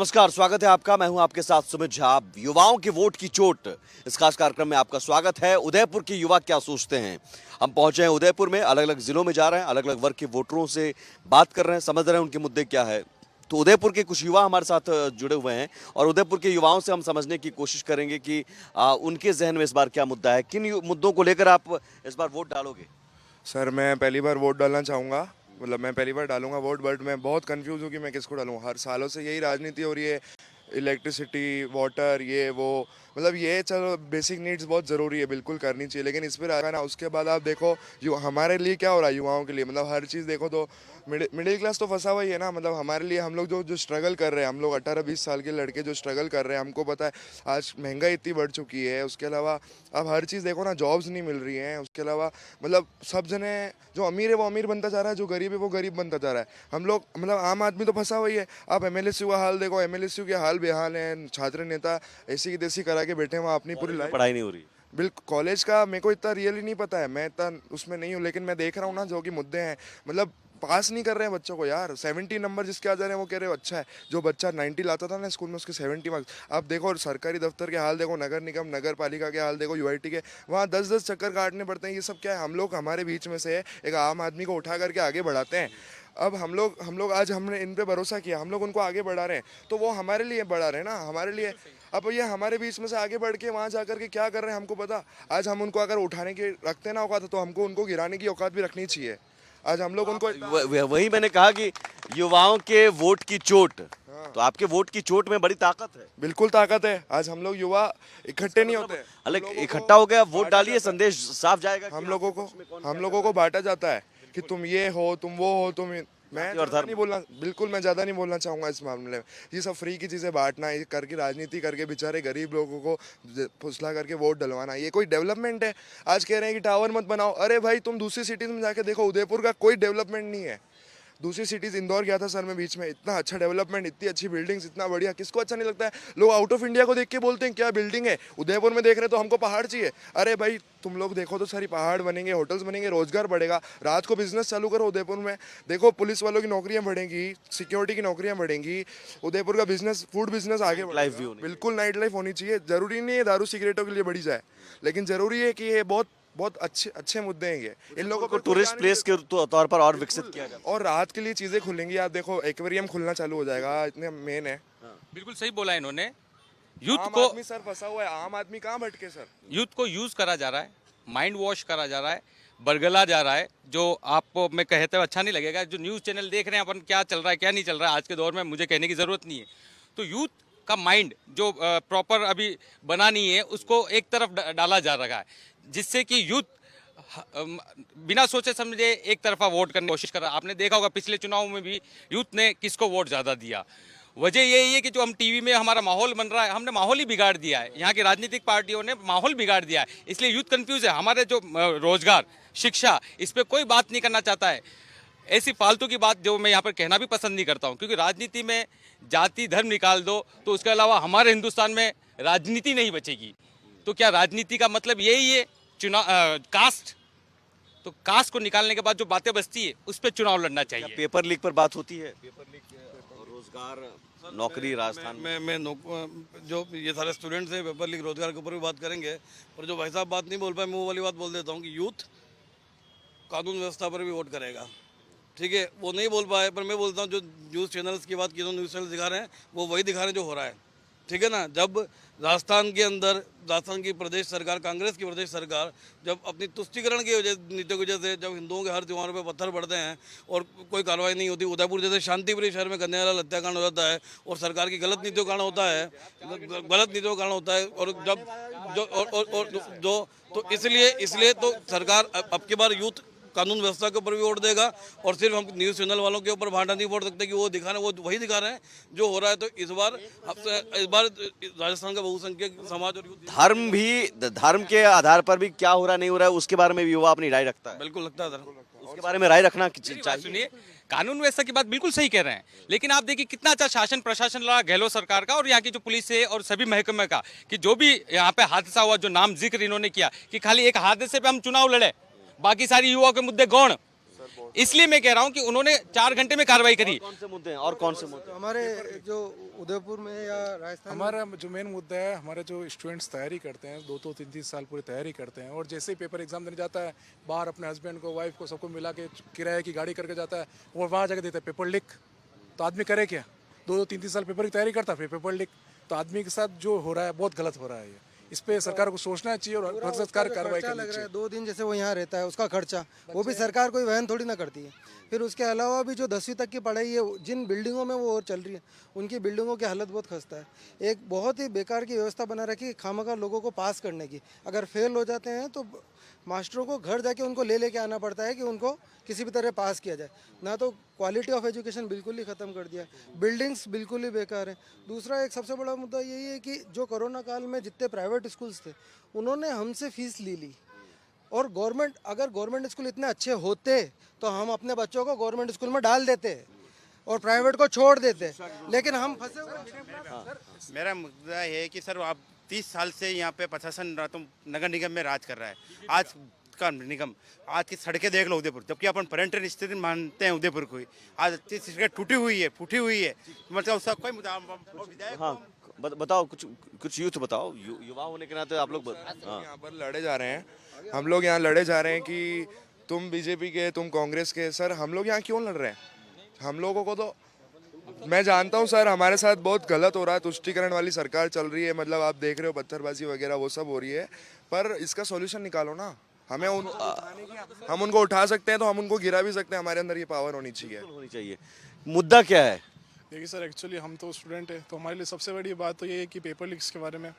नमस्कार, स्वागत है आपका। मैं हूं आपके साथ सुमित झा। युवाओं के वोट की चोट, इस खास कार्यक्रम में आपका स्वागत है। उदयपुर के युवा क्या सोचते हैं, हम पहुंचे हैं उदयपुर में। अलग अलग जिलों में जा रहे हैं, अलग अलग वर्ग के वोटरों से बात कर रहे हैं, समझ रहे हैं उनके मुद्दे क्या है। तो उदयपुर के कुछ युवा हमारे साथ जुड़े हुए हैं और उदयपुर के युवाओं से हम समझने की कोशिश करेंगे कि उनके जहन में इस बार क्या मुद्दा है, किन मुद्दों को लेकर आप इस बार वोट डालोगे। सर मैं पहली बार वोट डालना चाहूँगा, मतलब मैं पहली बार डालूंगा वोट, बट मैं बहुत कंफ्यूज हूँ कि मैं किसको डालूँ। हर सालों से यही राजनीति हो रही है, इलेक्ट्रिसिटी, वाटर, ये वो, मतलब ये चलो बेसिक नीड्स बहुत ज़रूरी है, बिल्कुल करनी चाहिए, लेकिन इस पर आगा ना। उसके बाद आप देखो हमारे लिए क्या हो रहा है, युवाओं के लिए, मतलब हर चीज़ देखो तो मिडिल क्लास तो फंसा हुआ ही है ना। मतलब हमारे लिए, हम लोग जो स्ट्रगल कर रहे हैं, हम लोग 18-20 साल के लड़के जो स्ट्रगल कर रहे हैं, हमको पता है आज महंगाई इतनी बढ़ चुकी है। उसके अलावा अब हर चीज़ देखो ना, जॉब्स नहीं मिल रही हैं। उसके अलावा मतलब सब जने, जो अमीर है वो अमीर बनता जा रहा है, जो गरीब है वो गरीब बनता जा रहा है। हम लोग, मतलब आम आदमी तो फंसा हुआ ही है। आप एमएलएसयू का हाल देखो, एमएलएसयू के हाल बेहाल हैं। छात्र नेता ऐसी की तैसी करा के बैठे हैं वहाँ, अपनी पूरी लाइफ पढ़ाई नहीं हो रही। बिल्कुल। कॉलेज का मेरे को इतना रियली नहीं पता है, मैं इतना उसमें नहीं हूँ, लेकिन मैं देख रहा हूँ ना जो कि मुद्दे हैं। मतलब पास नहीं कर रहे हैं बच्चों को यार। 70 नंबर जिसके आ जा रहे हैं वो कह रहे हो अच्छा है। जो बच्चा 90 लाता था ना स्कूल में, उसके 70 मार्क्स। आप देखो सरकारी दफ्तर के हाल देखो, नगर निगम, नगर पालिका के हाल देखो, यूआईटी के, वहाँ 10-10 चक्कर काटने पड़ते हैं। ये सब क्या है, हम लोग हमारे बीच में से एक आम आदमी को उठा करके आगे बढ़ाते हैं। अब हम लोग आज हमने इन पे भरोसा किया, हम लोग उनको आगे बढ़ा रहे हैं, तो वो हमारे लिए बढ़ा रहे हैं ना, हमारे लिए। अब ये हमारे बीच में से आगे बढ़ के वहाँ जा करके क्या कर रहे हैं हमको पता। आज हम उनको अगर उठाने की रखते ना औकात, तो हमको उनको गिराने की औकात भी रखनी चाहिए। आज हम लोग उनको वही मैंने कहा कि युवाओं के वोट की चोट, तो आपके वोट की चोट में बड़ी ताकत है। बिल्कुल ताकत है। आज हम लोग युवा इकट्ठे नहीं होते, अलग इकट्ठा हो गया, वोट डालिए, संदेश साफ जाएगा। हम लोगों को बांटा जाता है कि तुम ये हो, तुम वो हो, तुम। मैं ज़्यादा नहीं बोलना, बिल्कुल मैं ज़्यादा नहीं बोलना चाहूँगा इस मामले में। ये सब फ्री की चीज़ें बांटना, ये करके राजनीति करके बेचारे गरीब लोगों को फुसला करके वोट डलवाना, ये कोई डेवलपमेंट है। आज कह रहे हैं कि टावर मत बनाओ, अरे भाई तुम दूसरी सिटीज़ में जाके देखो, उदयपुर का कोई डेवलपमेंट नहीं है। दूसरी सिटीज़, इंदौर गया था सर मैं बीच में, इतना अच्छा डेवलपमेंट, इतनी अच्छी बिल्डिंग्स, इतना बढ़िया, किसको अच्छा नहीं लगता है। लोग आउट ऑफ इंडिया को देख के बोलते हैं क्या बिल्डिंग है, उदयपुर में देख रहे तो हमको पहाड़ चाहिए। अरे भाई तुम लोग देखो तो सारी पहाड़ बनेंगे, होटल्स बनेंगे, रोजगार बढ़ेगा। रात को बिजनेस चालू करो उदयपुर में, देखो पुलिस वालों की नौकरियां बढ़ेंगी, सिक्योरिटी की नौकरियां बढ़ेंगी, उदयपुर का बिजनेस, फूड बिजनेस आगे बढ़ेगा। बिल्कुल नाइट लाइफ होनी चाहिए। जरूरी नहीं है दारू सिगरेटों के लिए बढ़ी जाए, लेकिन जरूरी है कि ये बहुत बहुत अच्छे मुद्दे हैं ये। इन लोगों को टूरिस्ट प्लेस के तौर पर और विकसित किया जाए, और रात के लिए चीजें खुलेंगी। आप देखो एक्वेरियम खुलना चालू हो जाएगा, इतने मेन है। बिल्कुल सही बोला इन्होंने। यूथ आम को, आदमी सर फंसा हुआ है, आम आदमी कहाँ भटके सर। यूथ को यूज करा जा रहा है, माइंड वॉश करा जा रहा है, बरगला जा रहा है। जो आपको मैं कहते हुए अच्छा नहीं लगेगा, जो न्यूज़ चैनल देख रहे हैं अपन, क्या चल रहा है क्या नहीं चल रहा है आज के दौर में, मुझे कहने की ज़रूरत नहीं है। तो यूथ का माइंड जो प्रॉपर अभी बना नहीं है, उसको एक तरफ डाला जा रहा है, जिससे कि यूथ बिना सोचे समझे एक तरफा वोट करने की कोशिश कर रहा है। आपने देखा होगा पिछले चुनाव में भी यूथ ने किसको वोट ज़्यादा दिया। वजह यही है कि जो हम टीवी में हमारा माहौल बन रहा है, हमने माहौल ही बिगाड़ दिया है। यहाँ की राजनीतिक पार्टियों ने माहौल बिगाड़ दिया है, इसलिए यूथ कंफ्यूज है। हमारे जो रोजगार, शिक्षा, इस पर कोई बात नहीं करना चाहता है। ऐसी फालतू की बात जो मैं यहाँ पर कहना भी पसंद नहीं करता हूँ, क्योंकि राजनीति में जाति धर्म निकाल दो तो उसके अलावा हमारे हिंदुस्तान में राजनीति नहीं बचेगी। तो क्या राजनीति का मतलब यही है चुनाव, कास्ट? तो कास्ट को निकालने के बाद जो बातें बचती है उस पर चुनाव लड़ना चाहिए। पेपर लीक पर बात होती है, पेपर लीक, रोजगार, नौकरी राजस्थान मैं जो ये सारे स्टूडेंट्स हैं, पेपर लीक, रोजगार के ऊपर भी बात करेंगे। और जो भाई साहब बात नहीं बोल पाए, मैं वो वाली बात बोल देता हूँ कि यूथ कानून व्यवस्था पर भी वोट करेगा, ठीक है। वो नहीं बोल पाए, पर मैं बोलता हूँ जो न्यूज़ चैनल्स की बात की, न्यूज़ चैनल दिखा रहे हैं वो वही दिखा रहे हैं जो हो रहा है, ठीक है ना। जब राजस्थान के अंदर, राजस्थान की प्रदेश सरकार, कांग्रेस की प्रदेश सरकार, जब अपनी तुष्टिकरण की नीतियों की वजह से जब हिंदुओं के हर त्योहारों पर पत्थर पड़ते हैं और कोई कार्रवाई नहीं होती, उदयपुर जैसे शांतिप्रिय शहर में गन्नेवाला हत्याकांड हो जाता है और सरकार की गलत नीतियों के कारण होता है, गलत नीतियों के कारण होता है। और जब जो तो इसलिए तो सरकार अब की बार यूथ कानून व्यवस्था के ऊपर भी वोट देगा। और सिर्फ हम न्यूज़ चैनल वालों के ऊपर भांडा नहीं फोड़ सकते कि वो दिखा रहे हैं, वो वही दिखा रहे हैं जो हो रहा है। तो इस बार राजस्थान का बहुसंख्यक समाज और धर्म के आधार पर भी क्या हो रहा नहीं हो रहा है उसके बारे में भी युवा अपनी राय रखता है। बिल्कुल लगता है सर, उसके बारे में राय रखना चाहिए। सुनिए, कानून व्यवस्था की बात बिल्कुल सही कह रहे हैं, लेकिन आप देखिए कितना अच्छा शासन प्रशासन रहा गहलोत सरकार का और यहाँ की जो पुलिस है और सभी महकमे का, कि जो भी यहाँ पे हादसा हुआ, जो नाम जिक्र इन्होंने किया कि खाली एक हादसे पे हम चुनाव लड़े, बाकी सारी युवाओं के मुद्दे गौण। इसलिए मैं कह रहा हूँ कि उन्होंने 4 घंटे में कार्रवाई करी। कौन से मुद्दे हैं और कौन से मुद्दे हैं? हमारे जो उदयपुर में या राजस्थान हमारा जो मेन मुद्दा है, हमारे जो स्टूडेंट्स तैयारी करते हैं 2-2 3-3 साल पूरी तैयारी करते हैं, और जैसे ही पेपर एग्जाम देने जाता है बाहर अपने हस्बैंड को, वाइफ को, सबको मिला के किराए की गाड़ी करके जाता है, और वहाँ जाकर देता है पेपर लीक। तो आदमी करे क्या? 2-2 3-3 साल पेपर की तैयारी करता है, फिर पेपर लीक। तो आदमी के साथ जो हो रहा है बहुत गलत हो रहा है। ये इस पे सरकार को सोचना चाहिए और सरकार कार्रवाई खर्चा करनी लग रहा चाहिए। है। 2 दिन जैसे वो यहाँ रहता है, उसका खर्चा वो भी सरकार कोई वहन थोड़ी ना करती है। फिर उसके अलावा भी जो 10वीं तक की पढ़ाई है, जिन बिल्डिंगों में वो और चल रही है, उनकी बिल्डिंगों की हालत बहुत खस्ता है। एक बहुत ही बेकार की व्यवस्था बना रखी है खामखा लोगों को पास करने की। अगर फेल हो जाते हैं तो मास्टरों को घर जाके उनको लेके आना पड़ता है कि उनको किसी भी तरह पास किया जाए। ना तो क्वालिटी ऑफ एजुकेशन बिल्कुल ही ख़त्म कर दिया है, बिल्डिंग्स बिल्कुल ही बेकार है। दूसरा एक सबसे बड़ा मुद्दा यही है कि जो कोरोना काल में जितने प्राइवेट स्कूल्स थे, उन्होंने हमसे फीस ली। और अगर गवर्नमेंट स्कूल इतने अच्छे होते तो हम अपने बच्चों को गवर्नमेंट स्कूल में डाल देते और प्राइवेट को छोड़ देते, लेकिन हम फंसे हुए। मेरा मुद्दा ये है कि सर आप 30 साल से यहाँ पे प्रशासन नगर निगम में राज कर रहा है। आज का निगम, आज की सड़कें देख लो उदयपुर, जबकि अपन पर्यटन स्थिति मानते हैं उदयपुर को ही, आज अच्छी सड़कें टूटी हुई है, फूटी हुई है, मतलब उसका कोई मुद्दा विधायक हाँ बताओ, कुछ यूथ बताओ, युवा होने के नाते आप लोग हाँ। यहाँ पर लड़े जा रहे हैं, हम लोग यहाँ लड़े जा रहे हैं कि तुम बीजेपी के, तुम कांग्रेस के। सर हम लोग यहाँ क्यों लड़ रहे हैं? हम लोगों को तो मैं जानता हूँ सर, हमारे साथ बहुत गलत हो रहा है, तुष्टीकरण वाली सरकार चल रही है, मतलब आप देख रहे हो पत्थरबाजी वगैरह वो सब हो रही है, पर इसका सॉल्यूशन निकालो ना। हम उनको उठा सकते हैं तो हम उनको गिरा भी सकते हैं, हमारे अंदर ये पावर होनी चाहिए। मुद्दा क्या है? देखिए सर, एक्चुअली हम तो स्टूडेंट हैं, तो हमारे लिए सबसे बड़ी बात तो ये है कि पेपर लीक्स के बारे में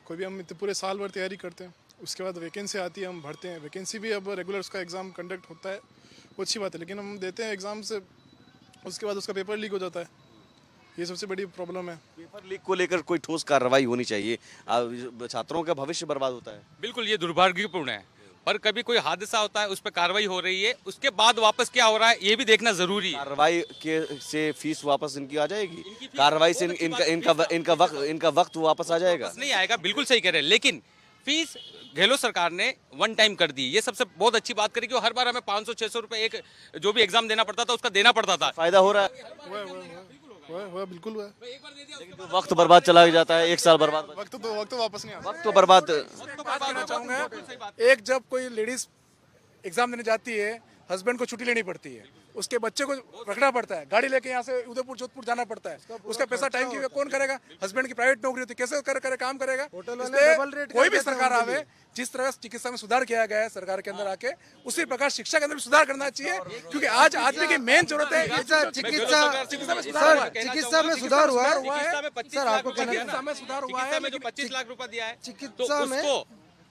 कोई भी हम इतने पूरे साल भर तैयारी करते हैं, उसके बाद वैकेंसी आती है, हम भरते हैं, वैकेंसी भी अब रेगुलर उसका एग्ज़ाम कंडक्ट होता है, वो अच्छी बात है, लेकिन हम देते हैं एग्ज़ाम से, उसके बाद उसका पेपर लीक हो जाता है। ये सबसे बड़ी प्रॉब्लम है। पेपर लीक को लेकर कोई ठोस कार्रवाई होनी चाहिए, छात्रों का भविष्य बर्बाद होता है। बिल्कुल, ये दुर्भाग्यपूर्ण है, पर कभी कोई हादसा होता है, उस पर कार्रवाई हो रही है, उसके बाद वापस क्या हो रहा है ये भी देखना जरूरी है। कार्रवाई के से फीस वापस इनकी आ जाएगी, कार्रवाई से इनका वक्त वापस आ जाएगा। नहीं आएगा, बिल्कुल सही कह रहे हैं, लेकिन फीस गहलोत सरकार ने 1 टाइम कर दी, ये सबसे बहुत अच्छी बात करी कि हर बार हमें 500-600 रुपए एक जो भी एग्जाम देना पड़ता था उसका देना पड़ता था। फायदा हो रहा है, बिल्कुल हुआ। लेकिन तो वक्त बर्बाद चला जाता है, 1 साल बर्बाद, वक्त तो वापस नहीं आता। वक्त तो बर्बाद। चाहूँगा एक, जब कोई लेडीज एग्जाम देने जाती है, हस्बैंड को छुट्टी लेनी पड़ती है, उसके बच्चे को रखना पड़ता है, गाड़ी लेके यहाँ से उदयपुर जोधपुर जाना पड़ता है, उसका पैसा टाइम की कौन करेगा? हस्बैंड की प्राइवेट नौकरी होती है, कैसे करे काम करेगा? इसलिए कोई भी सरकार आवे, जिस तरह चिकित्सा में सुधार किया गया है सरकार के अंदर आके, उसी प्रकार शिक्षा के अंदर भी सुधार करना चाहिए, क्योंकि आज आदमी की मेन जरूरत है चिकित्सा में सुधार हुआ है। सर आपको चिकित्सा में सुधार हुआ है, में जो 25 लाख रुपया दिया है, चिकित्सा में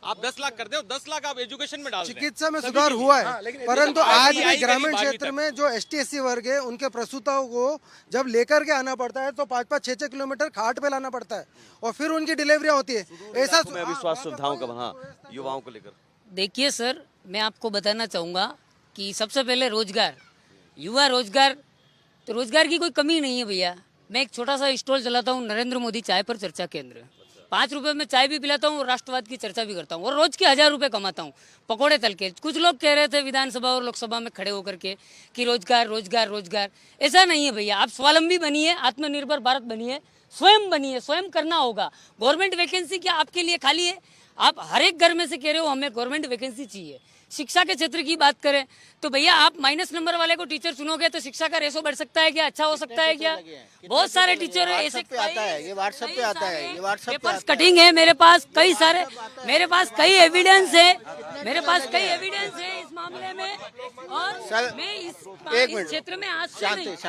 आप 10 लाख कर दे, 10 लाख आप एजुकेशन में डाल दें। चिकित्सा में सुधार हुआ है, परंतु आज भी ग्रामीण बारहवीं क्षेत्र में जो ST/SC वर्ग है, उनके प्रसूताओं को जब लेकर के आना पड़ता है तो 5-5 6-6 किलोमीटर खाट पे लाना पड़ता है और फिर उनकी डिलीवरी होती है। ऐसा में अभी स्वास्थ्य सुविधाओं का, हाँ, युवाओं को लेकर देखिए सर, मैं आपको बताना चाहूँगा कि सबसे पहले रोजगार, युवा रोजगार, तो रोजगार की कोई कमी नहीं है भैया। मैं एक छोटा सा स्टॉल चलाता हूँ, नरेंद्र मोदी चाय पर चर्चा केंद्र। 5 रुपए में चाय भी पिलाता हूँ और राष्ट्रवाद की चर्चा भी करता हूँ और रोज के 1000 रुपए कमाता हूँ पकोड़े तल के। कुछ लोग कह रहे थे विधानसभा और लोकसभा में खड़े होकर के कि रोजगार रोजगार रोजगार, ऐसा नहीं है भैया। आप स्वावलंबी बनिए, आत्मनिर्भर भारत बनिए, स्वयं बनिए, स्वयं करना होगा। गवर्नमेंट वैकेंसी क्या आपके लिए खाली है? आप हर एक घर में से कह रहे हो हमें गवर्नमेंट वैकेंसी चाहिए। शिक्षा के क्षेत्र की बात करें तो भैया आप माइनस नंबर वाले को टीचर चुनोगे तो शिक्षा का रेशो बढ़ सकता है क्या? अच्छा हो सकता है क्या? बहुत सारे टीचर है ऐसे आता है, ये व्हाट्सएप पे आता है, ये व्हाट्सएप पे पेपर्स कटिंग है मेरे पास कई सारे, मेरे पास कई एविडेंस है, मेरे पास कई एविडेंस है इस मामले में। और मैं इस क्षेत्र में आज से नहीं, कम से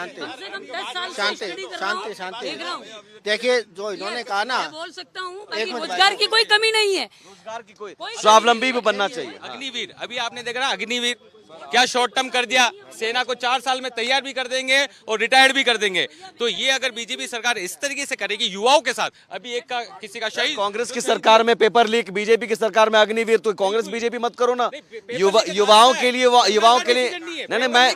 कम 10 साल से स्टडी कर रहा हूं, देख रहा हूँ। देखिए जो इन्होंने कहा ना, मैं बोल सकता हूँ बाकी रोजगार की कोई कमी नहीं है, रोजगार की कोई स्वावलंबी भी बनना चाहिए। अग्निवीर, अभी आपने देखा ना अग्निवीर क्या शॉर्ट टर्म कर दिया, सेना को 4 साल में तैयार भी कर देंगे और रिटायर्ड भी कर देंगे। तो ये अगर बीजेपी सरकार इस तरीके से करेगी युवाओं के साथ, अभी एक का किसी का शहीद, कांग्रेस की सरकार में पेपर लीक, बीजेपी की सरकार में अग्निवीर, तो कांग्रेस बीजेपी मत करो ना। युवाओं के लिए नहीं, मैं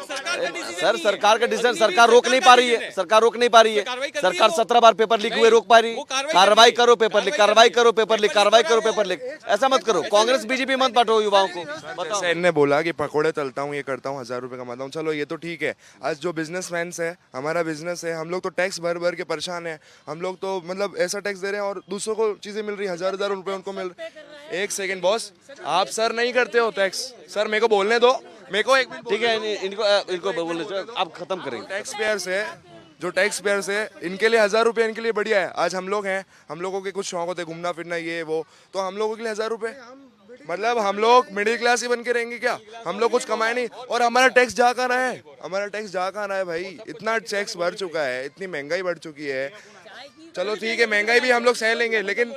सर सरकार का डिसीजन सरकार रोक नहीं पा रही है, सरकार रोक नहीं पा रही है। सरकार 17 बार पेपर लीक हुए रोक पा रही है। कार्रवाई करो पेपर लीक, कार्रवाई करो पेपर लीक, कार्रवाई करो पेपर लीक, ऐसा मत करो। कांग्रेस बीजेपी मत बांटो युवाओं को। जैसे इनने बोला कि पकोड़े चलता हूँ, ये करता हूँ, 1000 रुपये कमाता हूँ, चलो ये तो ठीक है। आज जो बिजनेसमैन है, हमारा बिजनेस है, हम लोग तो टैक्स भर भर के परेशान है। हम लोग तो मतलब ऐसा टैक्स दे रहे हैं और दूसरों को चीज़ें मिल रही है, 1000 रुपये उनको मिल रहे। एक सेकेंड बॉस, आप सर नहीं करते हो टैक्स? सर मेरे को बोलने दो, मेरे को एक मिनट। ठीक है, इनको बोलने दो, आप खत्म करेंगे। टैक्स पेयर्स है, जो टैक्स पेयर्स है, इनके लिए 1000 रुपये इनके लिए बढ़िया है। आज हम लोग हैं, हम लोगों के कुछ शौक होते हैं, घूमना फिरना ये वो, तो हम लोगों के लिए 1000 रुपये, मतलब हम लोग मिडिल क्लास ही बन के रहेंगे क्या? हम लोग कुछ कमाए नहीं और हमारा टैक्स जा कहाँ रहा है? हमारा टैक्स जा कहाँ रहा है भाई? इतना टैक्स बढ़ चुका है, इतनी महंगाई बढ़ चुकी है। चलो ठीक है, महंगाई भी हम लोग सह लेंगे, लेकिन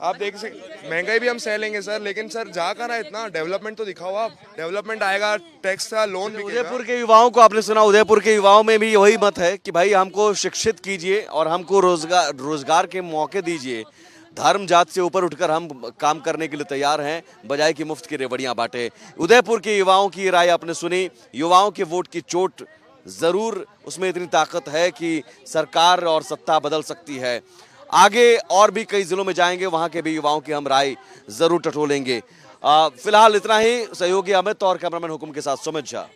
आप देख सकते, महंगाई भी हम सह लेंगे सर, लेकिन सर जा कहाँ रहा है इतना? डेवलपमेंट तो दिखाओ आप। डेवलपमेंट आएगा, टैक्स का लोन भी। उदयपुर के युवाओं को आपने सुना, उदयपुर के युवाओं में भी वही मत है कि भाई हमको शिक्षित कीजिए और हमको रोजगार के मौके दीजिए। धर्म जात से ऊपर उठकर हम काम करने के लिए तैयार हैं, बजाय कि मुफ्त की रेवड़ियां बांटे। उदयपुर के युवाओं की राय आपने सुनी। युवाओं के वोट की चोट जरूर, उसमें इतनी ताकत है कि सरकार और सत्ता बदल सकती है। आगे और भी कई जिलों में जाएंगे, वहां के भी युवाओं की हम राय जरूर टटोलेंगे। फिलहाल इतना ही। सहयोगी अमित और कैमरामैन हुकुम के साथ सुमित झा।